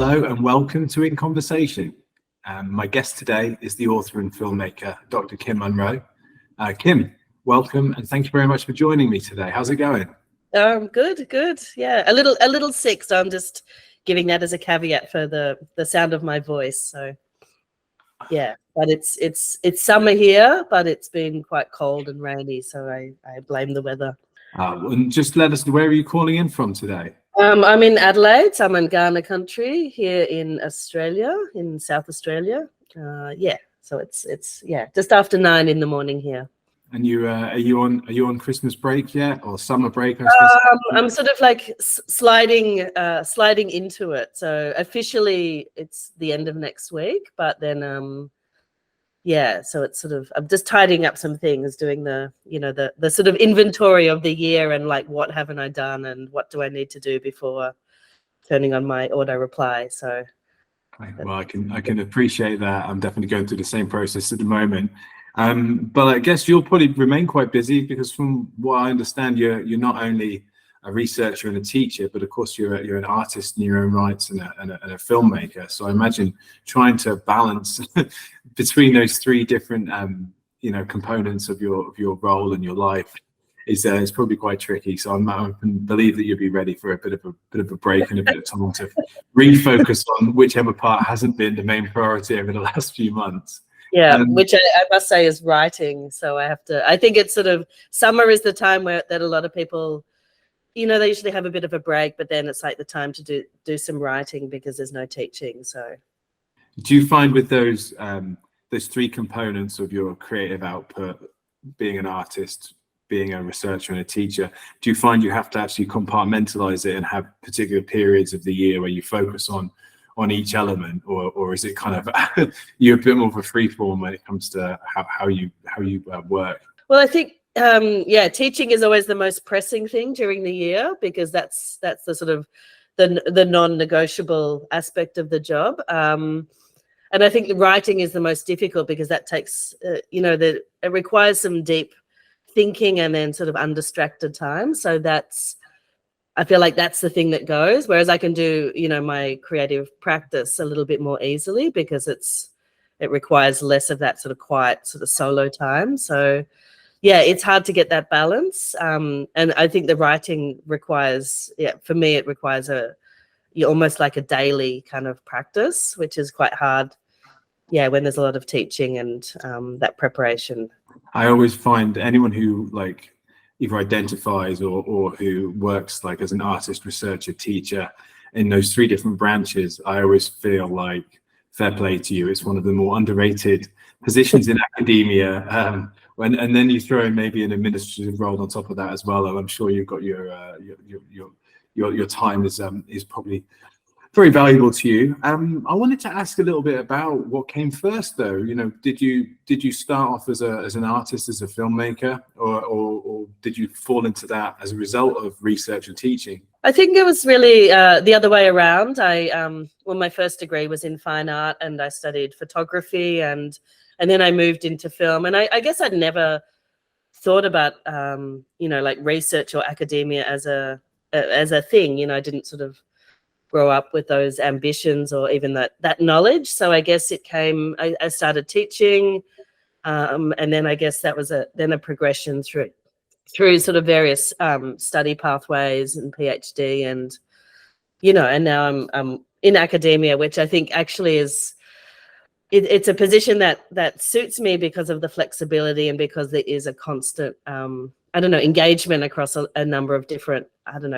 Hello and welcome to In Conversation. My guest today is the author and filmmaker, Dr. Kim Munro. Kim, welcome and thank you very much for joining me today. How's it going? Good. Yeah, a little sick, so I'm just giving that as a caveat for the sound of my voice. So yeah, but it's summer here, but it's been quite cold and rainy, so I blame the weather. And just let us know, where are you calling in from today? I'm in Adelaide. So I'm in Ghana country here in Australia, in South Australia. So it's just after 9 a.m. here. And you are you on Christmas break yet, or summer break? I suppose? I'm sort of like sliding into it. So officially it's the end of next week, but then so it's sort of, I'm just tidying up some things, doing the sort of inventory of the year and like what haven't I done and what do I need to do before turning on my auto reply. So well, I can appreciate that. I'm definitely going through the same process at the moment. But I guess you'll probably remain quite busy because from what I understand, you're not only a researcher and a teacher, but of course you're an artist in your own rights and a filmmaker. So I imagine trying to balance between those three different components of your role and your life is probably quite tricky. So I believe that you'll be ready for a bit of a break and a bit of time to refocus on whichever part hasn't been the main priority over the last few months. Yeah, which I must say is writing. So I think it's sort of, summer is the time that a lot of people, they usually have a bit of a break, but then it's like the time to do some writing because there's no teaching. So do you find with those three components of your creative output, being an artist, being a researcher and a teacher, do you find you have to actually compartmentalize it and have particular periods of the year where you focus on each element, or is it kind of you're a bit more of a free form when it comes to how you work? Well, I think teaching is always the most pressing thing during the year because that's the sort of the non-negotiable aspect of the job. And I think the writing is the most difficult because that takes it requires some deep thinking and then sort of undistracted time. So I feel like that's the thing that goes, whereas I can do, my creative practice a little bit more easily because it requires less of that sort of quiet sort of solo time. So yeah, it's hard to get that balance. And I think the writing requires, for me, it requires almost like a daily kind of practice, which is quite hard. Yeah, when there's a lot of teaching and that preparation. I always find anyone who either identifies or who works like as an artist, researcher, teacher in those three different branches, I always feel like fair play to you. It's one of the more underrated positions in academia. And then you throw in maybe an administrative role on top of that as well. And I'm sure you've got your time is probably very valuable to you. I wanted to ask a little bit about what came first, though. Did you start off as an artist, as a filmmaker, or did you fall into that as a result of research and teaching? I think it was really the other way around. My first degree was in fine art, and I studied photography, and then I moved into film. And I guess I'd never thought about like research or academia as a thing. I didn't sort of grow up with those ambitions or even that knowledge. So I guess it came, I started teaching, and then I guess that was a progression through sort of various study pathways and PhD, and and now I'm in academia, which I think actually is it's a position that suits me because of the flexibility and because there is a constant engagement across a number of different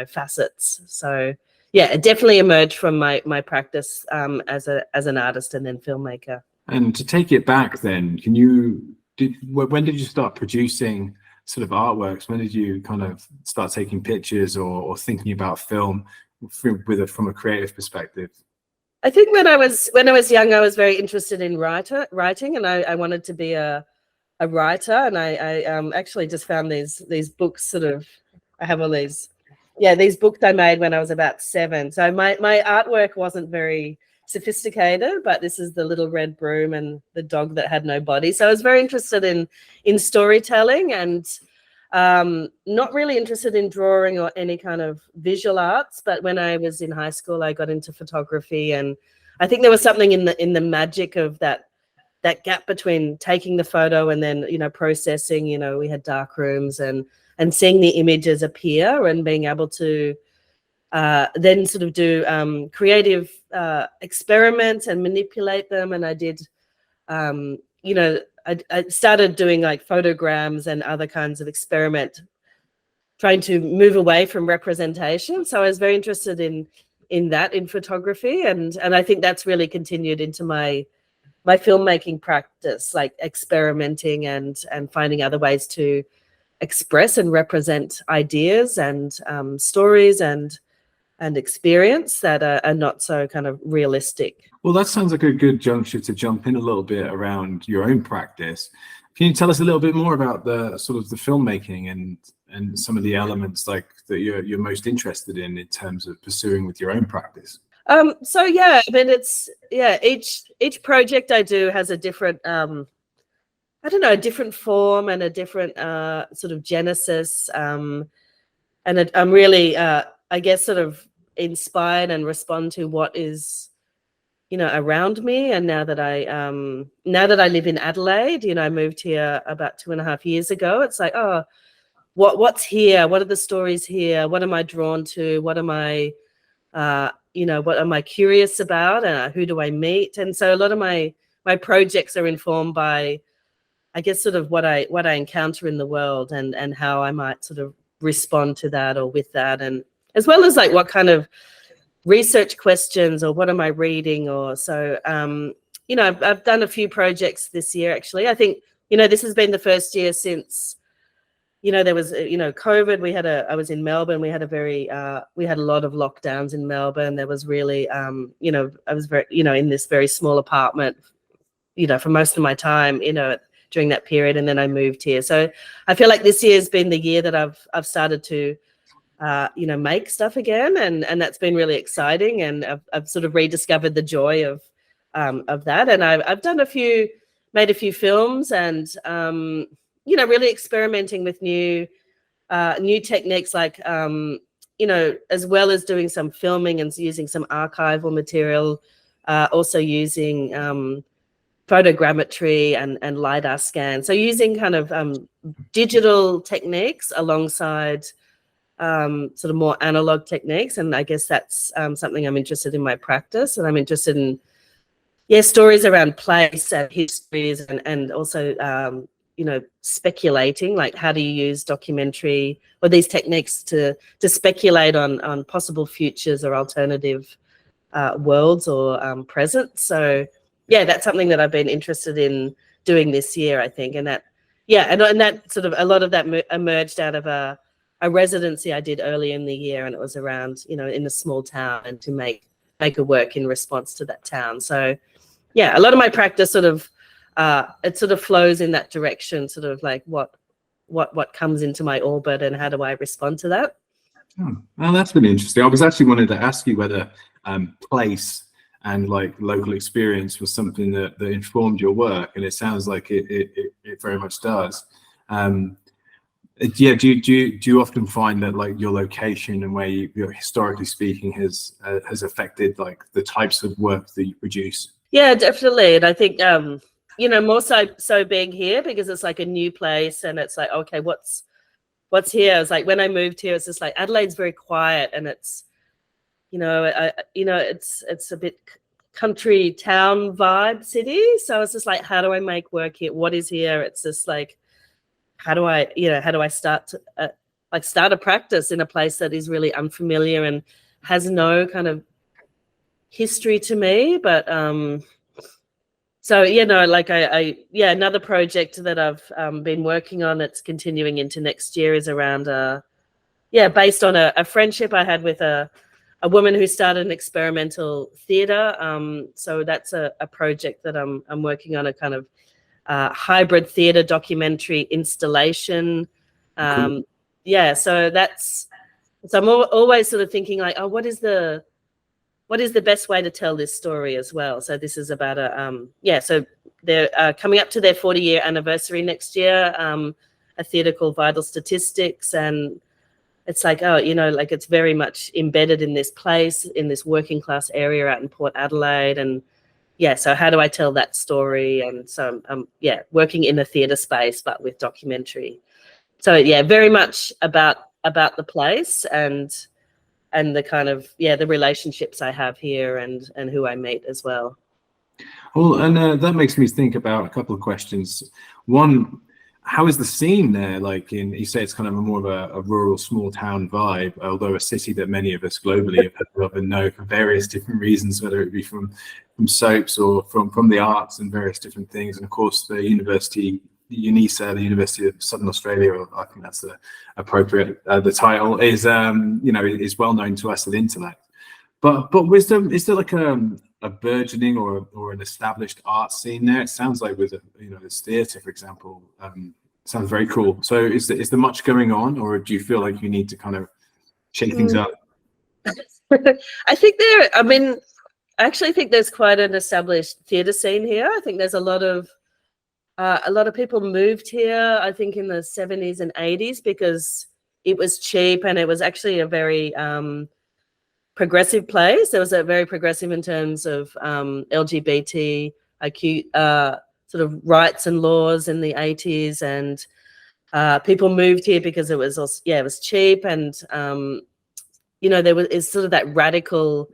facets. So yeah, it definitely emerged from my practice as an artist and then filmmaker. And to take it back then, when did you start producing sort of artworks? When did you kind of start taking pictures or thinking about film from a creative perspective? I think when I was young, I was very interested in writing, and I wanted to be a writer. And I actually just found these books sort of, I have all these books I made when I was about 7. So my artwork wasn't very sophisticated, but this is the little red broom and the dog that had no body. So I was very interested in storytelling, and Not really interested in drawing or any kind of visual arts, but when I was in high school, I got into photography, and I think there was something in the magic of that gap between taking the photo and then, you know, processing. You know, we had dark rooms and seeing the images appear and being able to then sort of do creative experiments and manipulate them. And I did, you know, I started doing like photograms and other kinds of experiment, trying to move away from representation. So I was very interested in that, in photography, and I think that's really continued into my filmmaking practice, like experimenting and finding other ways to express and represent ideas and stories and experience that are not so kind of realistic. Well, that sounds like a good juncture to jump in a little bit around your own practice. Can you tell us a little bit more about the sort of the filmmaking and some of the elements like that you're most interested in terms of pursuing with your own practice? So yeah, I mean, each project I do has a different I don't know, a different form and a different sort of genesis, and I'm really I guess sort of inspired and respond to what is, you know, around me. And now that I live in Adelaide, you know, I moved here about 2.5 years ago. It's like, oh, what's here? What are the stories here? What am I drawn to? What am I you know, what am I curious about? Who do I meet? And so a lot of my projects are informed by, I guess, sort of what I encounter in the world and how I might sort of respond to that or with that, and as well as like what kind of research questions or what am I reading, or so. You know, I've done a few projects this year actually. I think, you know, this has been the first year since, you know, there was, you know, COVID. I was in Melbourne. We had a lot of lockdowns in Melbourne. There was really, you know, I was very, you know, in this very small apartment, you know, for most of my time, you know, during that period. And then I moved here. So I feel like this year has been the year that I've started to, you know, make stuff again. And that's been really exciting. And I've sort of rediscovered the joy of that. And I've made a few films and, you know, really experimenting with new techniques, like, you know, as well as doing some filming and using some archival material, also using photogrammetry and LiDAR scan. So using kind of digital techniques alongside sort of more analog techniques. And I guess that's something I'm interested in my practice. And I'm interested in, stories around place and histories and also, you know, speculating, like how do you use documentary or these techniques to speculate on possible futures or alternative worlds or present. So yeah, that's something that I've been interested in doing this year, I think. And that, and that sort of, a lot of that emerged out of a residency I did early in the year, and it was around, you know, in a small town, and to make a work in response to that town. So yeah, a lot of my practice sort of, it sort of flows in that direction, sort of like what comes into my orbit and how do I respond to that. Oh, well, that's really interesting. I was actually wanted to ask you whether place and like local experience was something that informed your work, and it sounds like it very much does. Yeah, do you often find that like your location and where you're historically speaking has affected like the types of work that you produce? Yeah, definitely. And I think you know, more so being here, because it's like a new place, and it's like, okay, what's here? It's like when I moved here, it's just like Adelaide's very quiet, and it's, you know, it's a bit country town vibe city. So it's just like, how do I make work here? What is here? It's just like, how do I start to start a practice in a place that is really unfamiliar and has no kind of history to me? But so, you know, like another project that I've been working on, it's continuing into next year, is around based on a friendship I had with a woman who started an experimental theater. So that's a project that I'm working on, a kind of hybrid theater documentary installation. Cool. Yeah, so I'm always sort of thinking like, oh, what is the best way to tell this story as well? So this is about so they're coming up to their 40-year anniversary next year, a theatre called Vital Statistics, and it's like, oh, like it's very much embedded in this place, in this working class area out in Port Adelaide. And yeah, so how do I tell that story? And so working in a theatre space, but with documentary. So yeah, very much about the place and the kind of, the relationships I have here and who I meet as well. Well, and that makes me think about a couple of questions. One, how is the scene there? Like, you say it's kind of more of a rural, small town vibe, although a city that many of us globally have heard of and know for various different reasons, whether it be from soaps or from the arts and various different things. And of course, the university, UNISA, the University of Southern Australia, or I think that's the appropriate the title, is is well known to us at Intellect. But Wisdom, is there like a burgeoning or an established art scene there? It sounds like with this theatre, for example, sounds very cool. So is there much going on, or do you feel like you need to kind of shake things up? I actually think there's quite an established theatre scene here. I think there's a lot of people moved here, I think, in the 70s and 80s because it was cheap and it was actually a very progressive place. There was a very progressive in terms of LGBTIQ sort of rights and laws in the 80s, and people moved here because it was also, it was cheap, and it's sort of that radical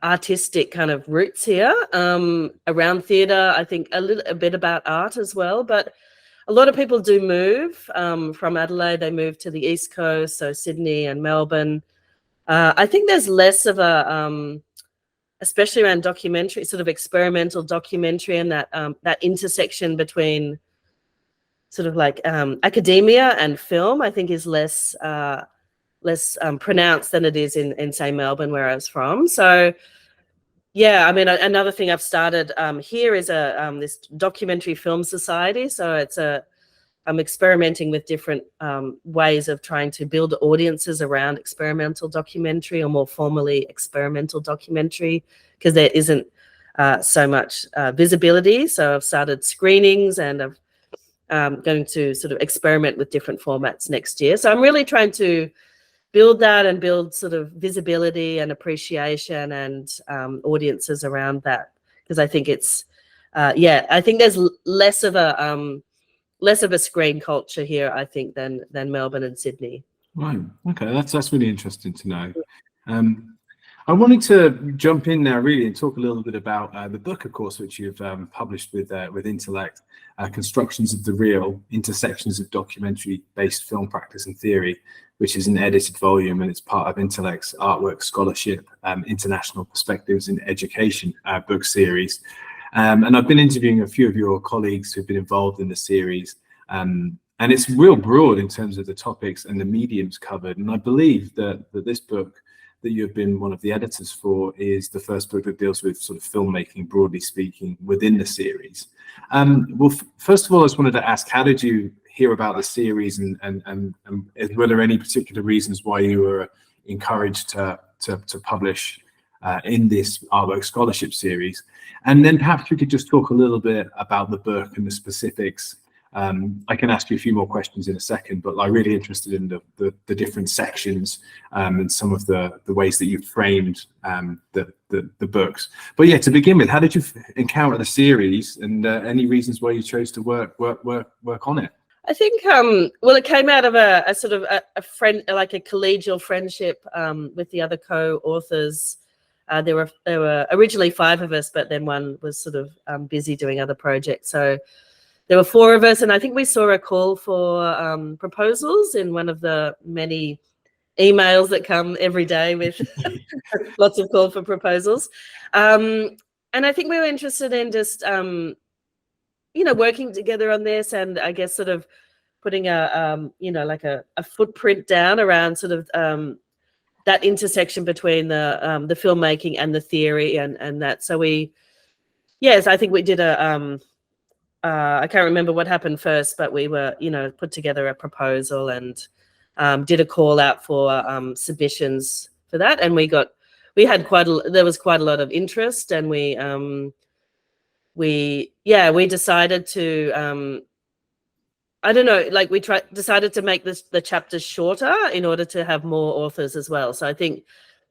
artistic kind of roots here around theatre. I think a bit about art as well, but a lot of people do move from Adelaide. They move to the East Coast, so Sydney and Melbourne. I think there's less of a, especially around documentary, sort of experimental documentary, and that intersection between sort of like academia and film, I think is less pronounced than it is in say Melbourne, where I was from. So yeah, I mean, another thing I've started here is this documentary film society. So I'm experimenting with different ways of trying to build audiences around experimental documentary, or more formally experimental documentary, because there isn't so much visibility. So I've started screenings, and I'm going to sort of experiment with different formats next year. So I'm really trying to build that and build sort of visibility and appreciation and audiences around that, because I think it's I think there's less of a screen culture here, I think, than Melbourne and Sydney. Right. Okay, that's really interesting to know. I wanted to jump in now really and talk a little bit about the book, of course, which you've published with Intellect, Constructions of the Real, Intersections of Documentary-Based Film Practice and Theory, which is an edited volume, and it's part of Intellect's Artwork Scholarship, International Perspectives in Education book series. And I've been interviewing a few of your colleagues who've been involved in the series, and it's real broad in terms of the topics and the mediums covered. And I believe that this book that you've been one of the editors for is the first book that deals with sort of filmmaking, broadly speaking, within the series. Well, first of all, I just wanted to ask, how did you hear about the series, and were there any particular reasons why you were encouraged to publish in this Artwork Scholarship series? And then perhaps we could just talk a little bit about the book and the specifics. I can ask you a few more questions in a second, but I'm really interested in the different sections and some of the ways that you framed the books. But yeah, to begin with, how did you encounter the series, and any reasons why you chose to work on it? I think well, it came out of a sort of a friend, like a collegial friendship with the other co-authors. There were originally 5 of us, but then one was sort of busy doing other projects. So there were 4 of us, and I think we saw a call for proposals in one of the many emails that come every day with lots of call for proposals. And I think we were interested in just, working together on this, and I guess sort of putting like a footprint down around sort of that intersection between the filmmaking and the theory and that. So I think we did I can't remember what happened first, but we were, put together a proposal and did a call out for submissions for that. And there was quite a lot of interest, and we decided to I don't know, like we decided to make the chapters shorter in order to have more authors as well. So I think,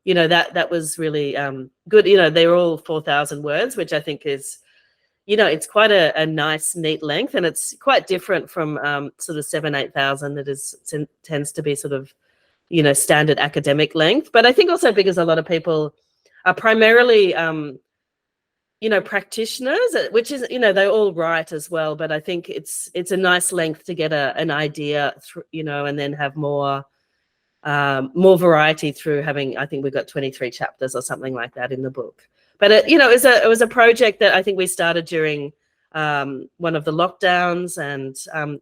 you know, that was really good. You know, they're all 4,000 words, which I think is, you know, it's quite a nice, neat length, and it's quite different from sort of 8,000 that tends to be sort of, you know, standard academic length. But I think also because a lot of people are primarily, you know, practitioners, which is, you know, they all write as well. But I think it's a nice length to get an idea, you know, and then have more variety through having, I think we've got 23 chapters or something like that in the book. But it, you know, it was a project that I think we started during one of the lockdowns, and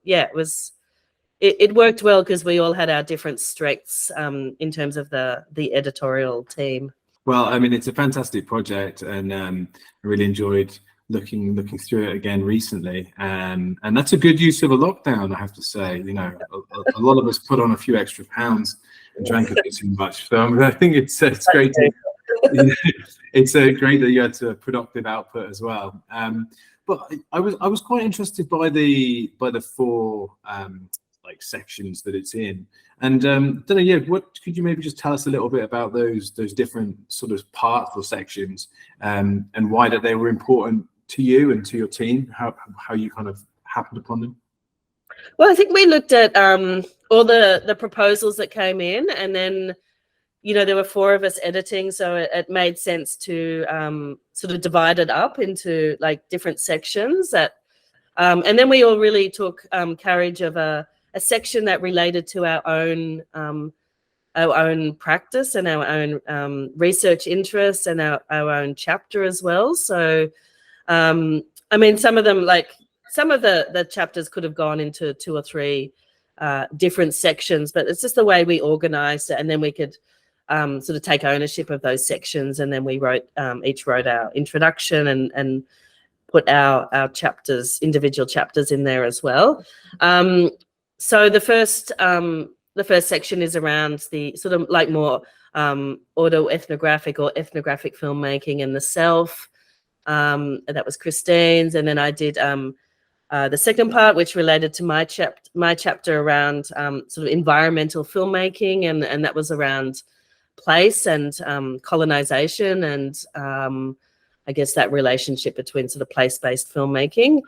yeah, it worked well because we all had our different strengths in terms of the editorial team. Well, I mean, it's a fantastic project, and I really enjoyed looking through it again recently, and that's a good use of a lockdown, I have to say. You know, a lot of us put on a few extra pounds and drank a bit too much. So I think it's great. It's great that you had a productive output as well. But I was quite interested by the 4 like sections that it's in, and don't know, yeah, what could you maybe just tell us a little bit about those different sort of parts or sections, and why that they were important to you and to your team, how you kind of happened upon them? Well, I think we looked at all the proposals that came in, and then, you know, there were 4 of us editing, so it made sense to sort of divide it up into like different sections that, and then we all really took carriage of a section that related to our own practice and our own research interests and our own chapter as well. So, I mean, some of them, like some of the chapters could have gone into 2 or 3 different sections, but it's just the way we organized it, and then we could sort of take ownership of those sections, and then we each wrote our introduction and put our chapters, individual chapters in there as well. So the first section is around the sort of like more autoethnographic or ethnographic filmmaking and the self. That was Christine's, and then I did the second part, which related to my chapter around sort of environmental filmmaking, and that was around place and colonization, and I guess that relationship between sort of place-based filmmaking.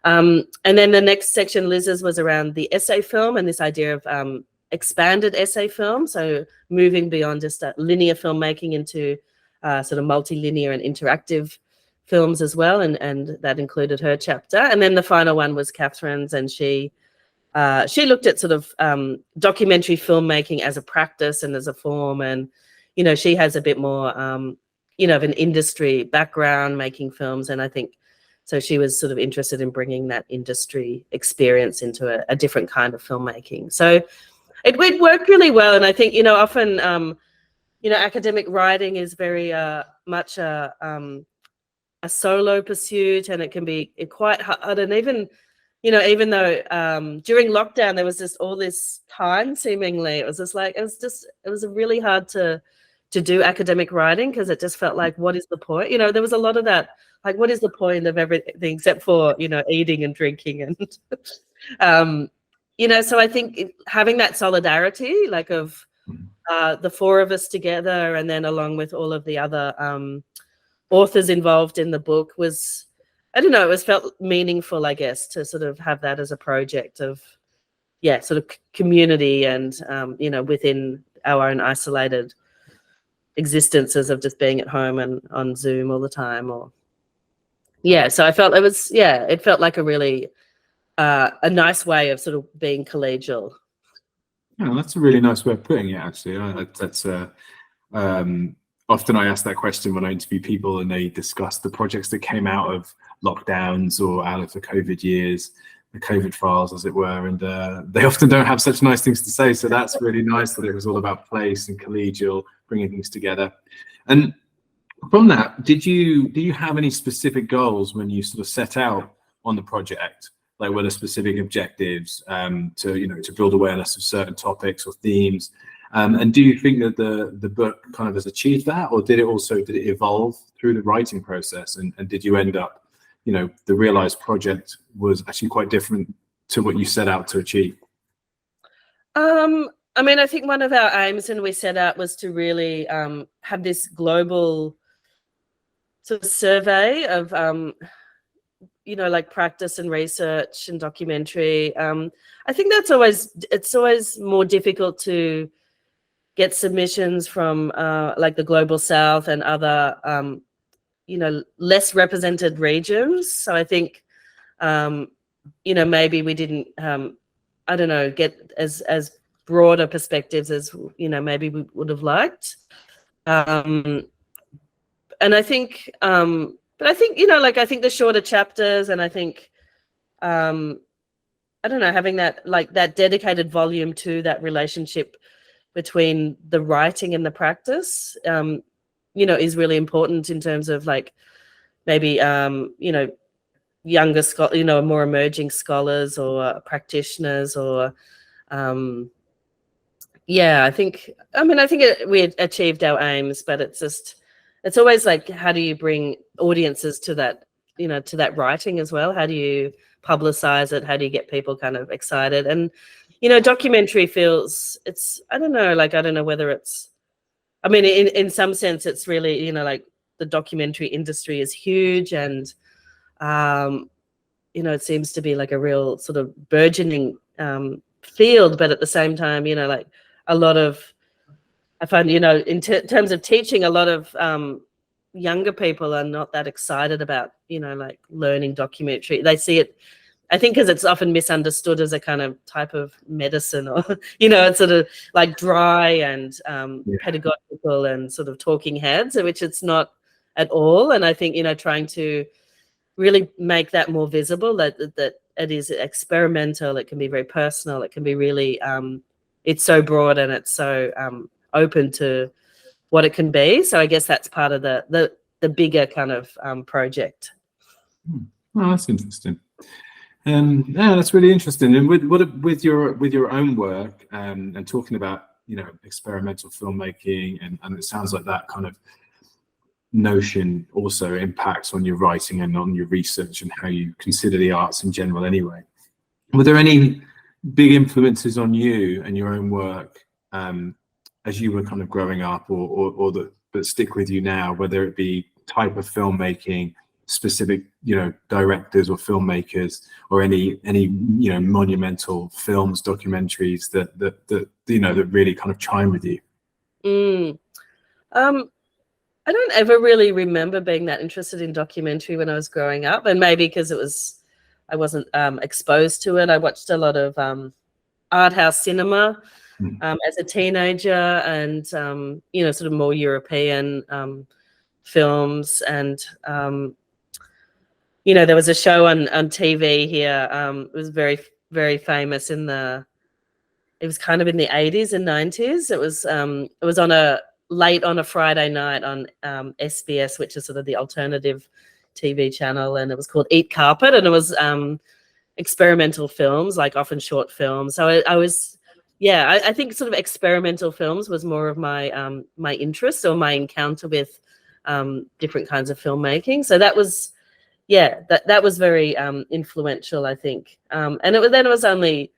And then the next section, Liz's, was around the essay film and this idea of expanded essay film, so moving beyond just linear filmmaking into sort of multilinear and interactive films as well, and that included her chapter. And then the final one was Catherine's, and she looked at sort of documentary filmmaking as a practice and as a form, and, you know, she has a bit more you know, of an industry background making films, and I think so she was sort of interested in bringing that industry experience into a different kind of filmmaking. So it worked really well, and I think, you know, often you know, academic writing is very much a solo pursuit, and it can be quite hard. And even, you know, even though during lockdown there was just all this time, seemingly it was just like it was really hard to do academic writing, because it just felt like, what is the point? You know, there was a lot of that, like, what is the point of everything except for, you know, eating and drinking and you know, so I think having that solidarity, like of the 4 of us together, and then along with all of the other authors involved in the book, was, I don't know, it was felt meaningful, I guess, to sort of have that as a project of, yeah, sort of community, and you know, within our own isolated existences of just being at home and on Zoom all the time, or yeah. So I felt it felt like a really a nice way of sort of being collegial. Yeah, that's a really nice way of putting it, actually. That's often I ask that question when I interview people and they discuss the projects that came out of lockdowns or out of the COVID years, the COVID files, as it were, and they often don't have such nice things to say. So that's really nice that it was all about place and collegial, bringing things together. And from that, do you have any specific goals when you sort of set out on the project? Like, were there specific objectives to build awareness of certain topics or themes? And do you think that the book kind of has achieved that, or did it evolve through the writing process? And did you end up, you know, the realized project was actually quite different to what you set out to achieve? I mean, I think one of our aims when we set out was to really have this global sort of survey of, you know, like practice and research and documentary. I think it's always more difficult to get submissions from like the global south and other, you know, less represented regions. So I think, you know, maybe we didn't, I don't know, get as broader perspectives as, you know, maybe we would have liked. And I think, but I think, you know, like I think the shorter chapters, and I think, I don't know, having that, like that dedicated volume to that relationship between the writing and the practice, you know, is really important in terms of like maybe, you know, younger scholars, you know, more emerging scholars or practitioners or, yeah, I think, I mean, I think we achieved our aims, but it's just, it's always like, how do you bring audiences to that, you know, to that writing as well? How do you publicize it? How do you get people kind of excited? And, you know, documentary feels, it's, I don't know, like, I don't know whether it's, I mean, in some sense, it's really, you know, like the documentary industry is huge and, you know, it seems to be like a real sort of burgeoning field, but at the same time, you know, like a lot of, I find, you know, in terms of teaching, a lot of younger people are not that excited about, you know, like learning documentary. They see it, I think, because it's often misunderstood as a kind of type of medicine, or, you know, it's sort of like dry and pedagogical and sort of talking heads, which it's not at all. And I think, you know, trying to really make that more visible, that it is experimental, it can be very personal, it can be really, it's so broad and it's so open to what it can be. So I guess that's part of the bigger kind of project. Oh, that's interesting. Yeah, that's really interesting. And with your own work and talking about, you know, experimental filmmaking, and it sounds like that kind of notion also impacts on your writing and on your research and how you consider the arts in general anyway. Were there any big influences on you and your own work as you were kind of growing up, or that stick with you now, whether it be type of filmmaking, specific, you know, directors or filmmakers, or any you know, monumental films, documentaries that you know, that really kind of chime with you? I don't ever really remember being that interested in documentary when I was growing up, and maybe because I wasn't exposed to it. I watched a lot of art house cinema as a teenager, and you know, sort of more European films. And you know, there was a show on TV here. It was very, very famous it was kind of in the 80s and 90s. It was late on a Friday night on SBS, which is sort of the alternative TV channel, and it was called Eat Carpet, and it was experimental films, like often short films. So I think sort of experimental films was more of my my interest, or my encounter with different kinds of filmmaking. So that was, yeah, that was very influential, I think. And then it was only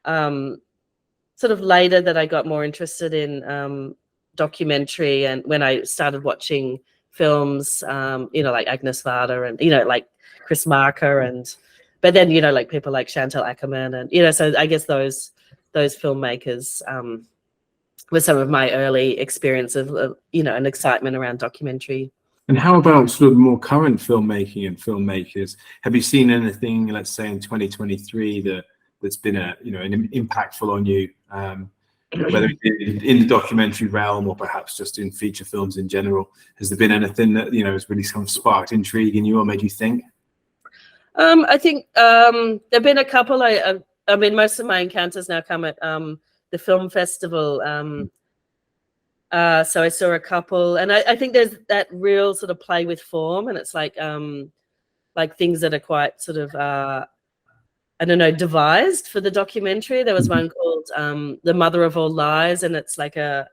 sort of later that I got more interested in documentary, and when I started watching films, you know, like Agnes Varda and, you know, like Chris Marker, but then, you know, like people like Chantal Ackerman, and, you know, so I guess those filmmakers were some of my early experience of, you know, an excitement around documentary. And how about sort of more current filmmaking and filmmakers? Have you seen anything, let's say in 2023, that's been an impactful on you, whether it's in the documentary realm or perhaps just in feature films in general? Has there been anything that, you know, has really kind of sparked intrigue in you or made you think? I think there've been a couple. I mean, most of my encounters now come at the film festival. So I saw a couple, and I think there's that real sort of play with form, and it's like things that are quite sort of I don't know, devised for the documentary. There was one called The Mother of All Lies, and it's like a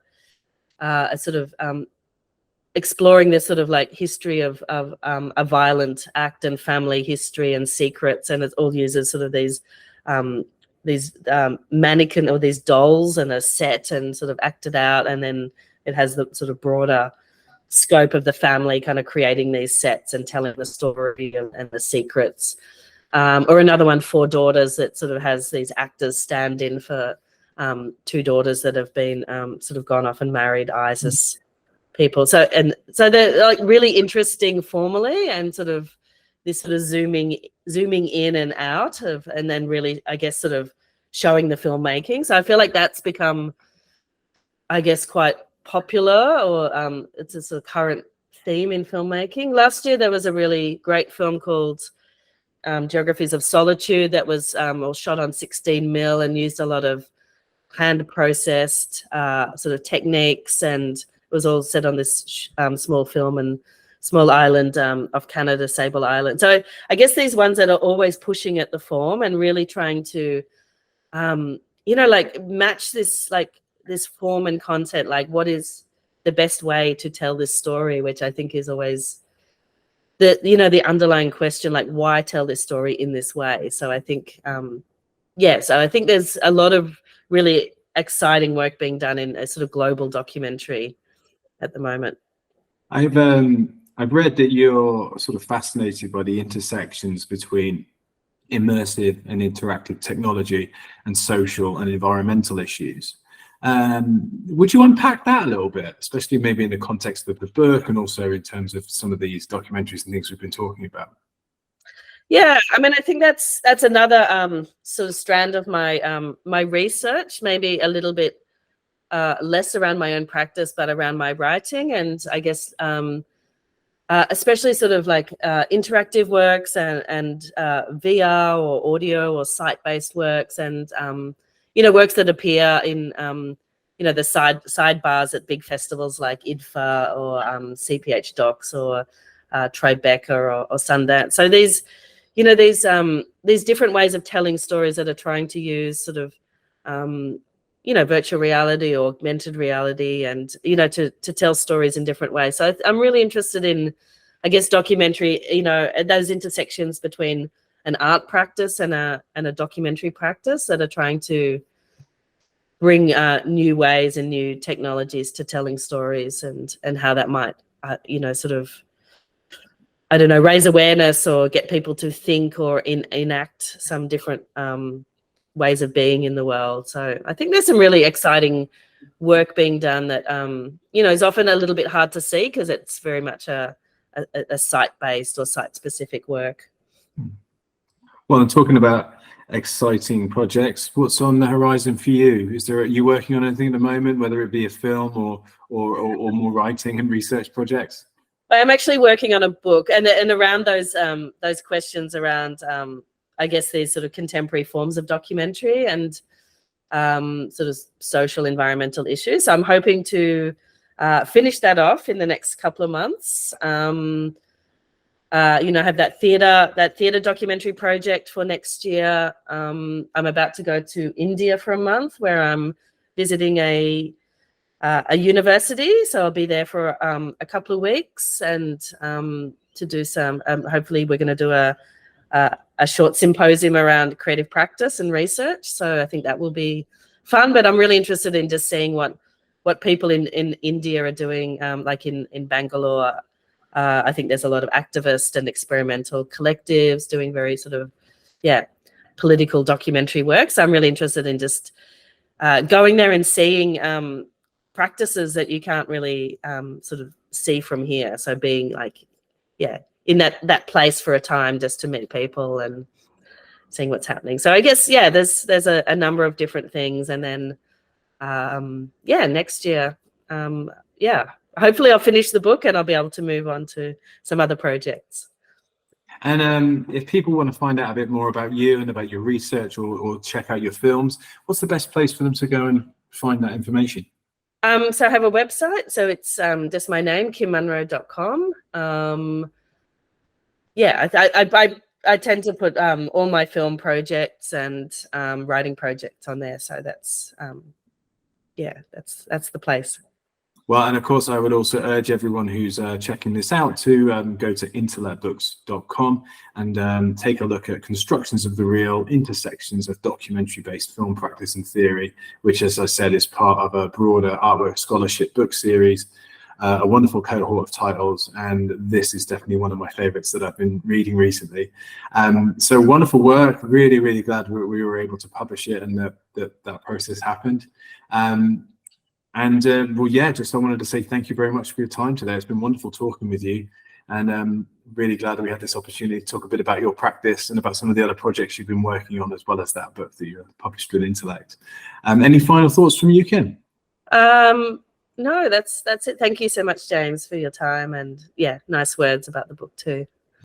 sort of exploring this sort of like history of a violent act and family history and secrets, and it all uses sort of these these mannequin or these dolls and a set and sort of acted out, and then it has the sort of broader scope of the family kind of creating these sets and telling the story and the secrets. Or another one, Four Daughters, that sort of has these actors stand in for two daughters that have been sort of gone off and married ISIS people. So they're like really interesting formally, and sort of this sort of zooming in and out of, and then really, I guess, sort of showing the filmmaking. So I feel like that's become, I guess, quite popular, or it's a sort of current theme in filmmaking. Last year there was a really great film called Geographies of Solitude that was all shot on 16mm and used a lot of hand processed sort of techniques, and it was all set on this small island of Canada, Sable Island. So I guess these ones that are always pushing at the form and really trying to like match this, like this form and content, like what is the best way to tell this story, which I think is always the underlying question, like why tell this story in this way. So I think so I think there's a lot of really exciting work being done in a sort of global documentary at the moment. I've read that you're sort of fascinated by the intersections between immersive and interactive technology and social and environmental issues. Would you unpack that a little bit, especially maybe in the context of the book and also in terms of some of these documentaries and things we've been talking about? Yeah, I mean, I think that's another sort of strand of my my research, maybe a little bit less around my own practice, but around my writing, and I guess especially sort of like interactive works and VR or audio or site-based works, and works that appear in the sidebars at big festivals like IDFA or CPH Docs or Tribeca or Sundance. So these different ways of telling stories that are trying to use sort of virtual reality or augmented reality, and to tell stories in different ways. So I'm really interested in, I guess, documentary, those intersections between an art practice and a documentary practice that are trying to bring new ways and new technologies to telling stories, and how that might sort of, I don't know, raise awareness or get people to think or enact some different ways of being in the world. So I think there's some really exciting work being done that is often a little bit hard to see because it's very much a site-based or site-specific work. Well, I'm talking about exciting projects. What's on the horizon for you? Are you working on anything at the moment, whether it be a film or more writing and research projects? I'm actually working on a book, and around those questions around I guess these sort of contemporary forms of documentary and sort of social environmental issues. So I'm hoping to finish that off in the next couple of months. Have that theatre documentary project for next year. I'm about to go to India for a month, where I'm visiting a university. So I'll be there for a couple of weeks, and to do some. Hopefully, we're going to do a short symposium around creative practice and research. So I think that will be fun. But I'm really interested in just seeing what people in India are doing, like in Bangalore. I think there's a lot of activist and experimental collectives doing very sort of, political documentary work. So I'm really interested in just going there and seeing practices that you can't really sort of see from here. So being like, in that place for a time just to meet people and seeing what's happening. So I guess, there's a number of different things. And then, next year, hopefully I'll finish the book and I'll be able to move on to some other projects. And if people want to find out a bit more about you and about your research or check out your films, what's the best place for them to go and find that information? So I have a website. So it's just my name, kimmunro.com. I tend to put all my film projects and writing projects on there. So that's that's the place. Well, and of course, I would also urge everyone who's checking this out to go to intellectbooks.com and take a look at Constructions of the Real, Intersections of Documentary-Based Film Practice and Theory, which, as I said, is part of a broader artwork scholarship book series, a wonderful cohort of titles, and this is definitely one of my favorites that I've been reading recently. So wonderful work, really, really glad we were able to publish it and that process happened. Well, yeah, just I wanted to say thank you very much for your time today. It's been wonderful talking with you, and really glad that we had this opportunity to talk a bit about your practice and about some of the other projects you've been working on, as well as that book that you published with Intellect. Any final thoughts from you, Kim? No, that's it. Thank you so much, James, for your time, and yeah, nice words about the book too.